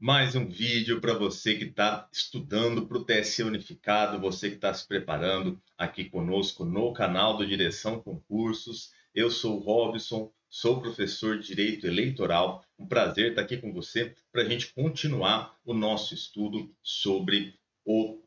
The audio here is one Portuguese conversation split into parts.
Mais um vídeo para você que está estudando para o TSE Unificado, você que está se preparando aqui conosco no canal do Direção Concursos. Eu sou o Robson, sou professor de Direito Eleitoral. Um prazer estar aqui com você para a gente continuar o nosso estudo sobre o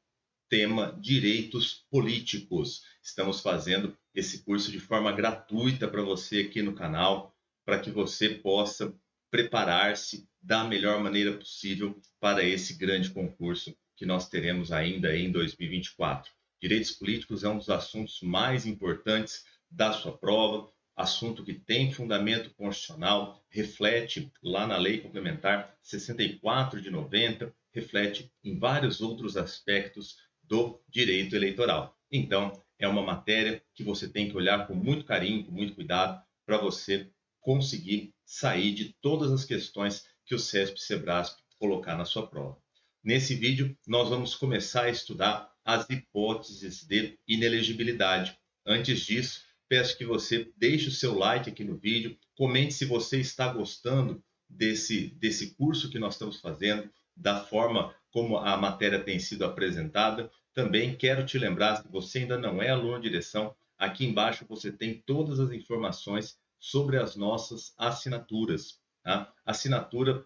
tema Direitos Políticos. Estamos fazendo esse curso de forma gratuita para você aqui no canal, para que você possa preparar-se da melhor maneira possível para esse grande concurso que nós teremos ainda em 2024. Direitos políticos é um dos assuntos mais importantes da sua prova, assunto que tem fundamento constitucional, reflete lá na Lei Complementar 64 de 90, reflete em vários outros aspectos do direito eleitoral. Então, é uma matéria que você tem que olhar com muito carinho, com muito cuidado, para você conseguir sair de todas as questões que o CESP-Sebrasp colocar na sua prova. Nesse vídeo, nós vamos começar a estudar as hipóteses de inelegibilidade. Antes disso, peço que você deixe o seu like aqui no vídeo, comente se você está gostando desse curso que nós estamos fazendo, da forma como a matéria tem sido apresentada. Também quero te lembrar, se você ainda não é aluno de direção, aqui embaixo você tem todas as informações sobre as nossas assinaturas. Tá? Assinatura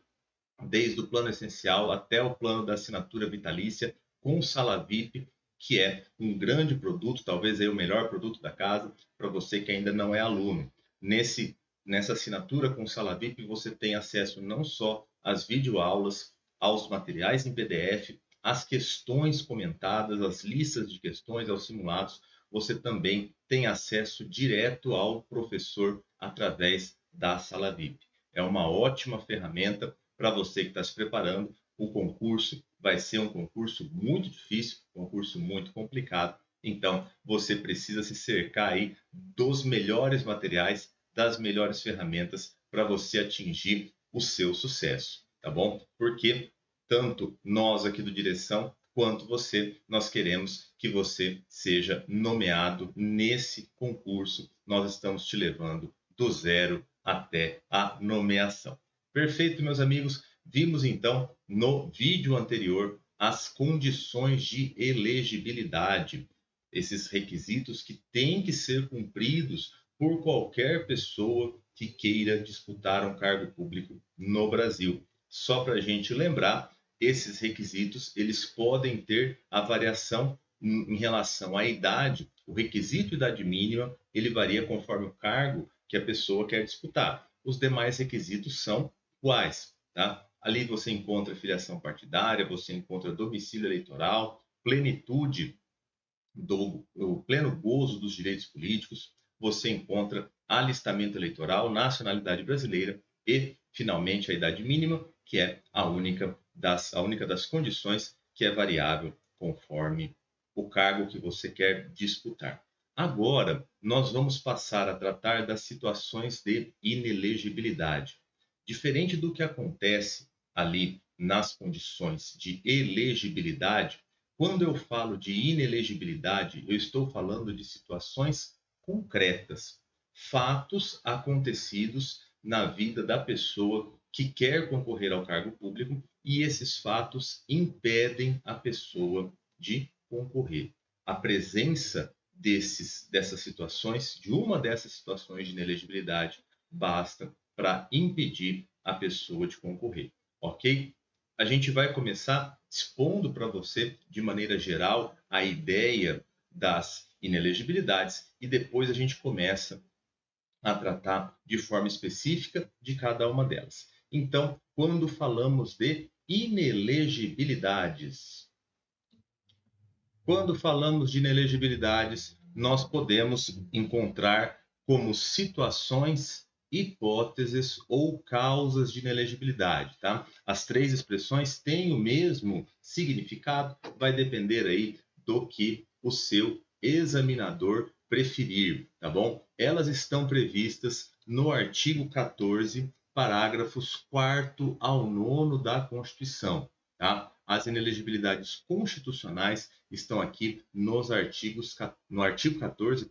desde o plano essencial até o plano da assinatura vitalícia com Sala VIP, que é um grande produto, talvez aí o melhor produto da casa, para você que ainda não é aluno. Nessa assinatura com Sala VIP, você tem acesso não só às videoaulas, aos materiais em PDF, às questões comentadas, às listas de questões, aos simulados, você também tem acesso direto ao professor através da Sala VIP. É uma ótima ferramenta para você que está se preparando. O concurso vai ser um concurso muito difícil, um concurso muito complicado. Então, você precisa se cercar aí dos melhores materiais, das melhores ferramentas para você atingir o seu sucesso, tá bom? Porque tanto nós aqui do Direção quanto você, nós queremos que você seja nomeado nesse concurso. Nós estamos te levando do zero até a nomeação. Perfeito, meus amigos. Vimos então no vídeo anterior as condições de elegibilidade, esses requisitos que têm que ser cumpridos por qualquer pessoa que queira disputar um cargo público no Brasil. Só para a gente lembrar, esses requisitos eles podem ter a variação em relação à idade. O requisito de idade mínima ele varia conforme o cargo que a pessoa quer disputar. Os demais requisitos são iguais, tá? Ali você encontra filiação partidária, você encontra domicílio eleitoral, plenitude o pleno gozo dos direitos políticos, você encontra alistamento eleitoral, nacionalidade brasileira e, finalmente, a idade mínima, que é a única das condições que é variável conforme o cargo que você quer disputar. Agora, nós vamos passar a tratar das situações de inelegibilidade. Diferente do que acontece ali nas condições de elegibilidade, quando eu falo de inelegibilidade, eu estou falando de situações concretas, fatos acontecidos na vida da pessoa que quer concorrer ao cargo público e esses fatos impedem a pessoa de concorrer. A presença dessas situações, de uma dessas situações de inelegibilidade, basta para impedir a pessoa de concorrer, ok? A gente vai começar expondo para você, de maneira geral, a ideia das inelegibilidades e depois a gente começa a tratar de forma específica de cada uma delas. Então, quando falamos de inelegibilidades, nós podemos encontrar como situações, hipóteses ou causas de inelegibilidade, tá? As três expressões têm o mesmo significado, vai depender aí do que o seu examinador preferir, tá bom? Elas estão previstas no artigo 14, parágrafos 4º ao 9º da Constituição, tá? As inelegibilidades constitucionais estão aqui no artigo 14,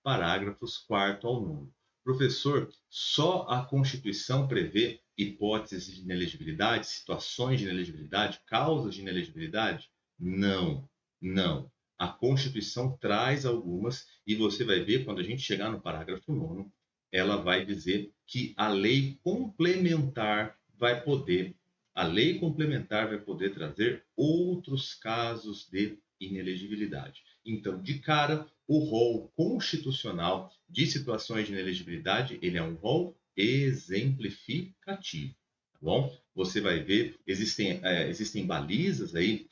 parágrafos 4º ao 9º. Professor, só a Constituição prevê hipóteses de inelegibilidade, situações de inelegibilidade, causas de inelegibilidade? Não, não. A Constituição traz algumas e você vai ver quando a gente chegar no parágrafo 9º, ela vai dizer que a lei complementar vai poder trazer outros casos de inelegibilidade. Então, de cara, o rol constitucional de situações de inelegibilidade, ele é um rol exemplificativo, tá bom? Você vai ver, existem balizas aí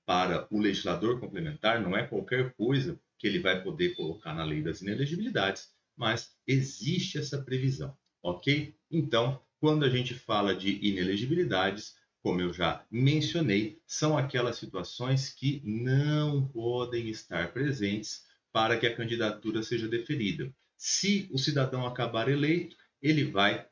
para o legislador complementar, não é qualquer coisa que ele vai poder colocar na lei das inelegibilidades, mas existe essa previsão, ok? Então, quando a gente fala de inelegibilidades, como eu já mencionei, são aquelas situações que não podem estar presentes para que a candidatura seja deferida. Se o cidadão acabar eleito, ele vai,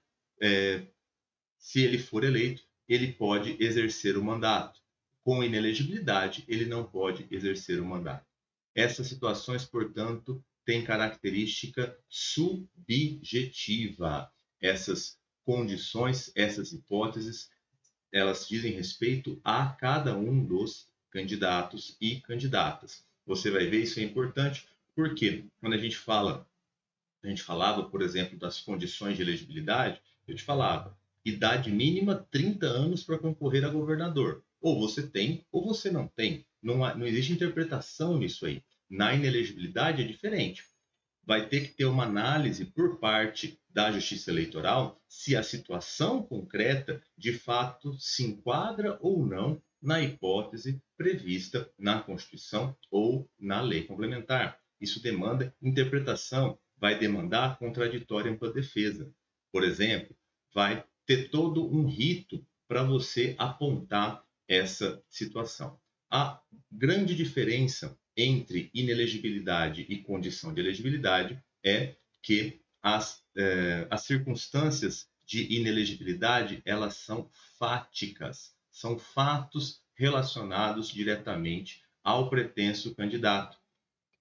se ele for eleito, ele pode exercer o mandato. Com inelegibilidade, ele não pode exercer o mandato. Essas situações, portanto, têm característica subjetiva. Essas condições, essas hipóteses, elas dizem respeito a cada um dos candidatos e candidatas. Você vai ver, isso é importante, porque quando a gente falava, por exemplo, das condições de elegibilidade, eu te falava, idade mínima 30 anos para concorrer a governador. Ou você tem, ou você não tem. Não existe interpretação nisso aí. Na inelegibilidade é diferente. Vai ter que ter uma análise por parte da Justiça Eleitoral se a situação concreta de fato se enquadra ou não na hipótese prevista na Constituição ou na lei complementar. Isso demanda interpretação, vai demandar contraditório ampla defesa. Por exemplo, vai ter todo um rito para você apontar essa situação. A grande diferença entre inelegibilidade e condição de elegibilidade é que as circunstâncias de inelegibilidade, elas são fáticas, são fatos relacionados diretamente ao pretenso candidato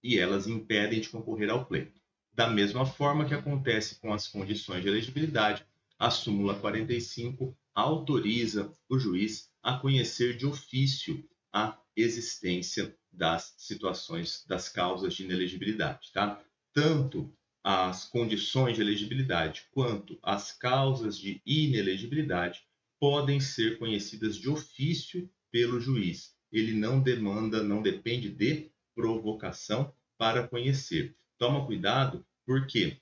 e elas impedem de concorrer ao pleito. Da mesma forma que acontece com as condições de elegibilidade, a súmula 45 autoriza o juiz a conhecer de ofício a existência das situações, das causas de inelegibilidade, tá? Tanto as condições de elegibilidade quanto as causas de inelegibilidade podem ser conhecidas de ofício pelo juiz. Ele não depende de provocação para conhecer. Toma cuidado, porque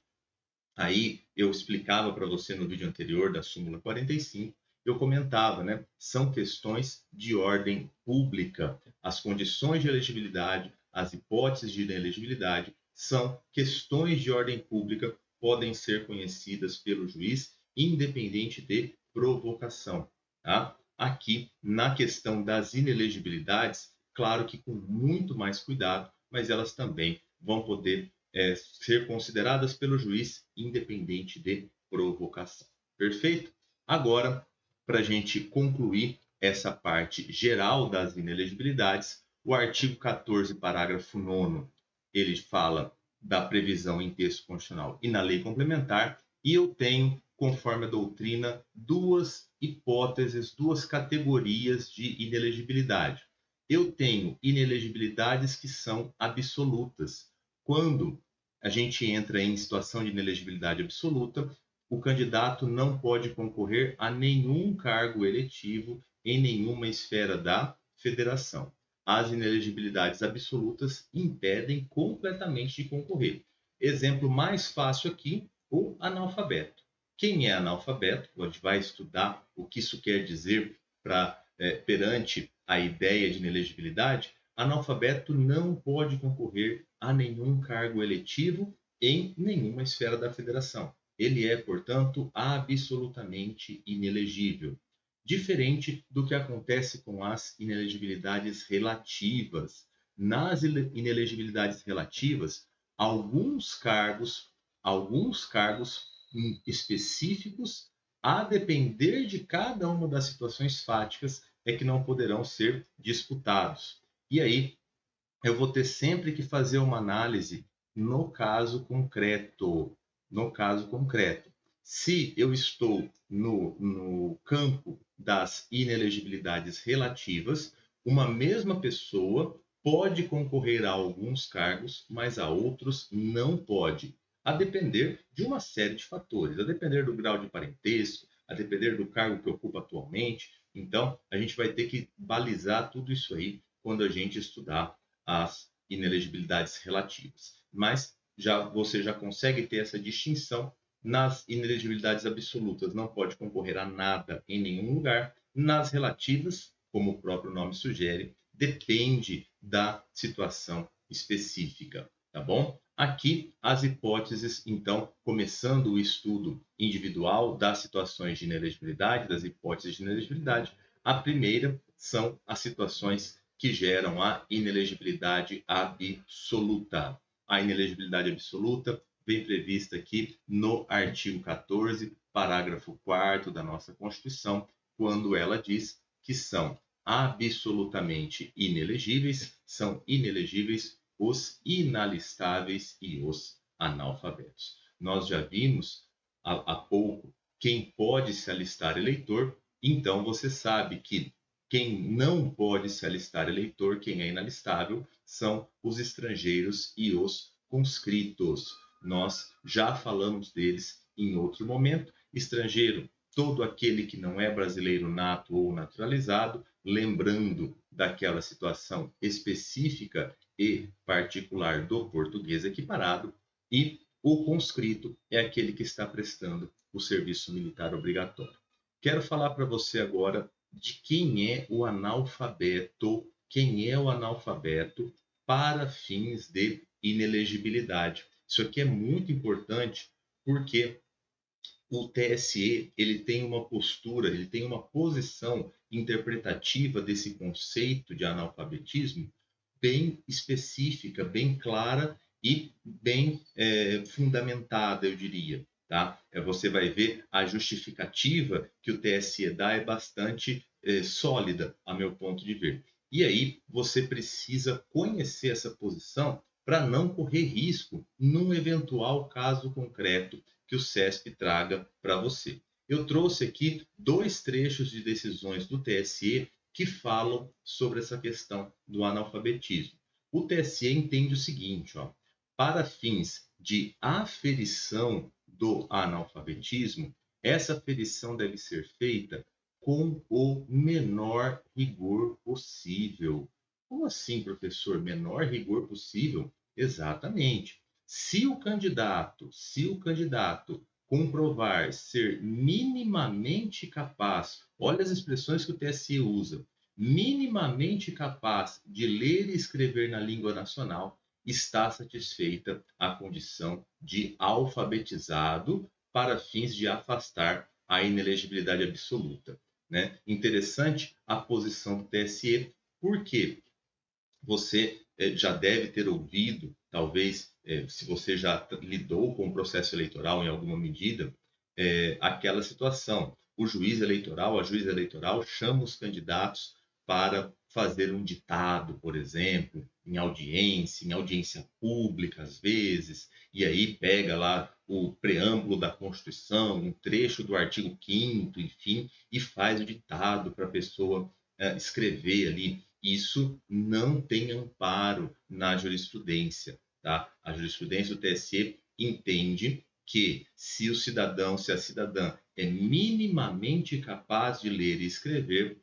aí eu explicava para você no vídeo anterior da súmula 45, eu comentava, né? São questões de ordem pública. As condições de elegibilidade, as hipóteses de inelegibilidade são questões de ordem pública, podem ser conhecidas pelo juiz, independente de provocação. Tá? Aqui, na questão das inelegibilidades, claro que com muito mais cuidado, mas elas também vão poder ser consideradas pelo juiz independente de provocação. Perfeito? Agora, para a gente concluir essa parte geral das inelegibilidades, o artigo 14, parágrafo 9º, ele fala da previsão em texto constitucional e na lei complementar, e eu tenho, conforme a doutrina, duas hipóteses, duas categorias de inelegibilidade. Eu tenho inelegibilidades que são absolutas. Quando a gente entra em situação de inelegibilidade absoluta, o candidato não pode concorrer a nenhum cargo eletivo em nenhuma esfera da federação. As inelegibilidades absolutas impedem completamente de concorrer. Exemplo mais fácil aqui, o analfabeto. Quem é analfabeto, a gente vai estudar o que isso quer dizer perante a ideia de inelegibilidade. Analfabeto não pode concorrer a nenhum cargo eletivo em nenhuma esfera da federação. Ele é, portanto, absolutamente inelegível. Diferente do que acontece com as inelegibilidades relativas. Nas inelegibilidades relativas, alguns cargos específicos, a depender de cada uma das situações fáticas, é que não poderão ser disputados. E aí, eu vou ter sempre que fazer uma análise no caso concreto. No caso concreto. Se eu estou no campo das inelegibilidades relativas, uma mesma pessoa pode concorrer a alguns cargos, mas a outros não pode, a depender de uma série de fatores, a depender do grau de parentesco, a depender do cargo que ocupa atualmente. Então, a gente vai ter que balizar tudo isso aí quando a gente estudar as inelegibilidades relativas. Mas você já consegue ter essa distinção nas inelegibilidades absolutas. Não pode concorrer a nada em nenhum lugar. Nas relativas, como o próprio nome sugere, depende da situação específica, tá bom? Aqui as hipóteses, então, começando o estudo individual das situações de inelegibilidade, das hipóteses de inelegibilidade, a primeira são as situações que geram a inelegibilidade absoluta. A inelegibilidade absoluta vem prevista aqui no artigo 14, parágrafo 4º da nossa Constituição, quando ela diz que são absolutamente inelegíveis, são inelegíveis os inalistáveis e os analfabetos. Nós já vimos há pouco quem pode se alistar eleitor, então você sabe que quem não pode se alistar eleitor, quem é inalistável, são os estrangeiros e os conscritos. Nós já falamos deles em outro momento. Estrangeiro, todo aquele que não é brasileiro nato ou naturalizado, lembrando daquela situação específica e particular do português equiparado, e o conscrito é aquele que está prestando o serviço militar obrigatório. Quero falar para você agora de quem é o analfabeto, para fins de inelegibilidade. Isso aqui é muito importante porque o TSE ele tem uma postura, ele tem uma posição interpretativa desse conceito de analfabetismo bem específica, bem clara e bem fundamentada, eu diria. Tá? Você vai ver a justificativa que o TSE dá é bastante sólida, a meu ponto de ver. E aí você precisa conhecer essa posição para não correr risco num eventual caso concreto que o CESP traga para você. Eu trouxe aqui 2 trechos de decisões do TSE que falam sobre essa questão do analfabetismo. O TSE entende o seguinte, ó, para fins de aferição do analfabetismo, essa aferição deve ser feita com o menor rigor possível. Como assim, professor? Menor rigor possível? Exatamente. Se o candidato comprovar ser minimamente capaz, olha as expressões que o TSE usa, minimamente capaz de ler e escrever na língua nacional, está satisfeita a condição de alfabetizado para fins de afastar a inelegibilidade absoluta. Né? Interessante a posição do TSE, porque você já deve ter ouvido, talvez, se você já lidou com o processo eleitoral em alguma medida, aquela situação. O juiz eleitoral, a juíza eleitoral, chama os candidatos para fazer um ditado, por exemplo, em audiência pública, às vezes, e aí pega lá o preâmbulo da Constituição, um trecho do artigo 5º, enfim, e faz o ditado para a pessoa escrever ali. Isso não tem amparo na jurisprudência. Tá? A jurisprudência do TSE entende que se o cidadão, se a cidadã é minimamente capaz de ler e escrever,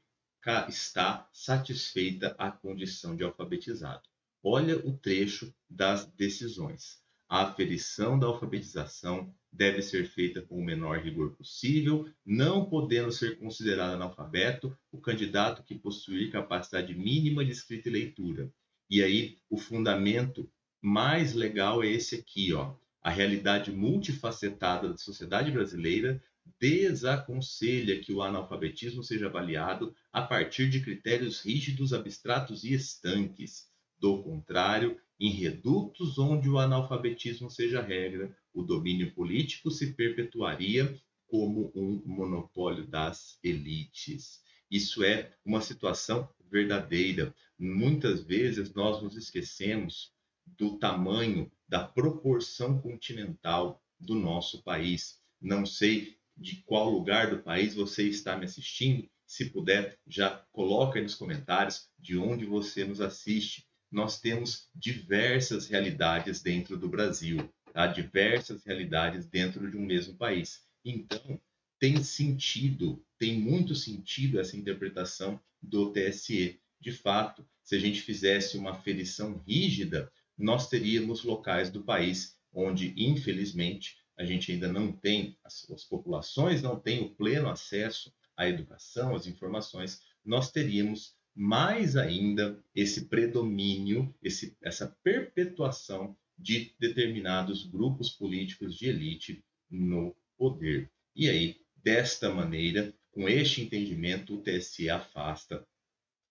está satisfeita a condição de alfabetizado. Olha o trecho das decisões. A aferição da alfabetização deve ser feita com o menor rigor possível, não podendo ser considerado analfabeto o candidato que possuir capacidade mínima de escrita e leitura. E aí, o fundamento mais legal é esse aqui, ó. A realidade multifacetada da sociedade brasileira desaconselha que o analfabetismo seja avaliado a partir de critérios rígidos, abstratos e estanques. Do contrário, em redutos onde o analfabetismo seja regra, o domínio político se perpetuaria como um monopólio das elites. Isso é uma situação verdadeira. Muitas vezes nós nos esquecemos do tamanho, da proporção continental do nosso país. não sei de qual lugar do país você está me assistindo. Se puder, já coloca aí nos comentários de onde você nos assiste. Nós temos diversas realidades dentro do Brasil, tá? Diversas realidades dentro de um mesmo país. Então, tem sentido, tem muito sentido essa interpretação do TSE. De fato, se a gente fizesse uma aferição rígida, nós teríamos locais do país onde, infelizmente, a gente ainda não tem, as populações não têm o pleno acesso à educação, às informações, nós teríamos mais ainda esse predomínio, essa perpetuação de determinados grupos políticos de elite no poder. E aí, desta maneira, com este entendimento, o TSE afasta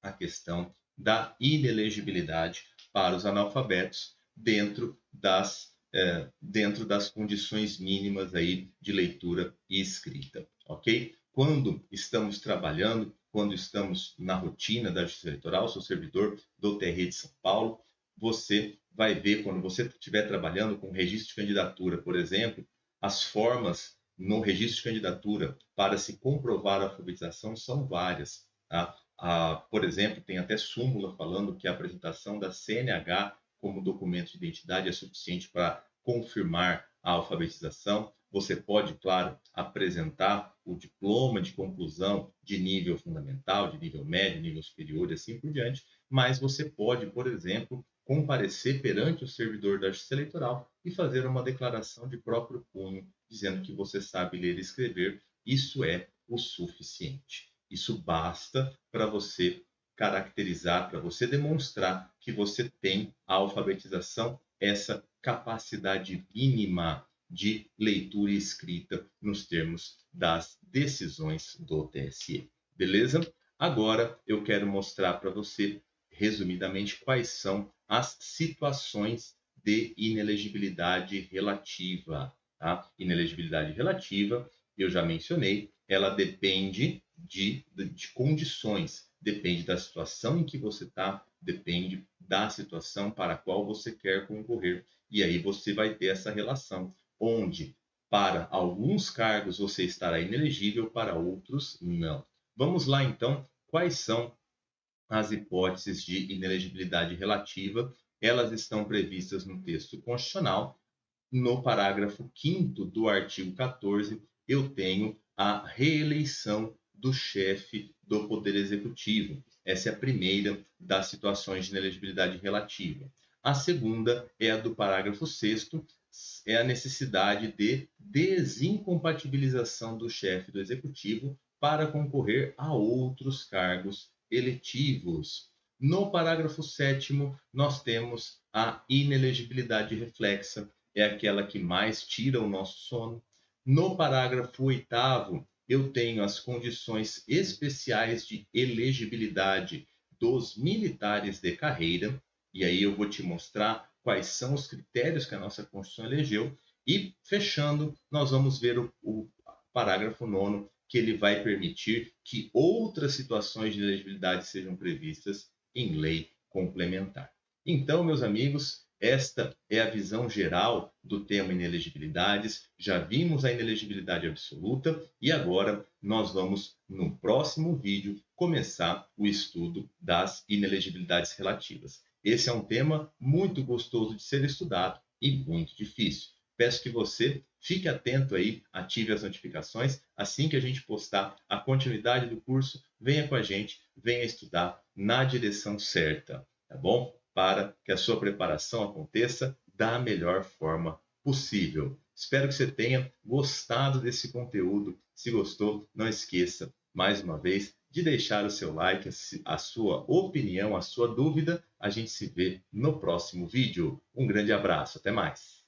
a questão da inelegibilidade para os analfabetos dentro das condições mínimas aí de leitura e escrita, ok? Quando estamos trabalhando, quando estamos na rotina da Justiça Eleitoral, sou servidor do TRE de São Paulo, você vai ver, quando você estiver trabalhando com registro de candidatura, por exemplo, as formas no registro de candidatura para se comprovar a alfabetização são várias, tá? Por exemplo, tem até súmula falando que a apresentação da CNH como documento de identidade é suficiente para confirmar a alfabetização. Você pode, claro, apresentar o diploma de conclusão de nível fundamental, de nível médio, nível superior e assim por diante, mas você pode, por exemplo, comparecer perante o servidor da Justiça Eleitoral e fazer uma declaração de próprio punho, dizendo que você sabe ler e escrever. Isso é o suficiente. Isso basta para você caracterizar, para você demonstrar que você tem a alfabetização, essa capacidade mínima de leitura e escrita nos termos das decisões do TSE. Beleza? Agora eu quero mostrar para você, resumidamente, quais são as situações de inelegibilidade relativa. Tá? Inelegibilidade relativa, eu já mencionei, ela depende de condições, depende da situação em que você está, depende da situação para a qual você quer concorrer. E aí você vai ter essa relação, onde para alguns cargos você estará inelegível, para outros não. Vamos lá então, quais são as hipóteses de inelegibilidade relativa? Elas estão previstas no texto constitucional. No parágrafo 5º do artigo 14, eu tenho a reeleição do chefe do Poder Executivo. Essa é a primeira das situações de inelegibilidade relativa. A segunda é a do parágrafo 6º, é a necessidade de desincompatibilização do chefe do Executivo para concorrer a outros cargos eletivos. No parágrafo 7º, nós temos a inelegibilidade reflexa, é aquela que mais tira o nosso sono. No parágrafo 8º, eu tenho as condições especiais de elegibilidade dos militares de carreira, e aí eu vou te mostrar quais são os critérios que a nossa Constituição elegeu, e fechando, nós vamos ver o parágrafo 9º, que ele vai permitir que outras situações de elegibilidade sejam previstas em lei complementar. Então, meus amigos, esta é a visão geral do tema inelegibilidades. Já vimos a inelegibilidade absoluta e agora nós vamos, no próximo vídeo, começar o estudo das inelegibilidades relativas. Esse é um tema muito gostoso de ser estudado e muito difícil. Peço que você fique atento aí, ative as notificações. Assim que a gente postar a continuidade do curso, venha com a gente, venha estudar na direção certa, tá bom? Para que a sua preparação aconteça da melhor forma possível. Espero que você tenha gostado desse conteúdo. Se gostou, não esqueça, mais uma vez, de deixar o seu like, a sua opinião, a sua dúvida. A gente se vê no próximo vídeo. Um grande abraço, até mais!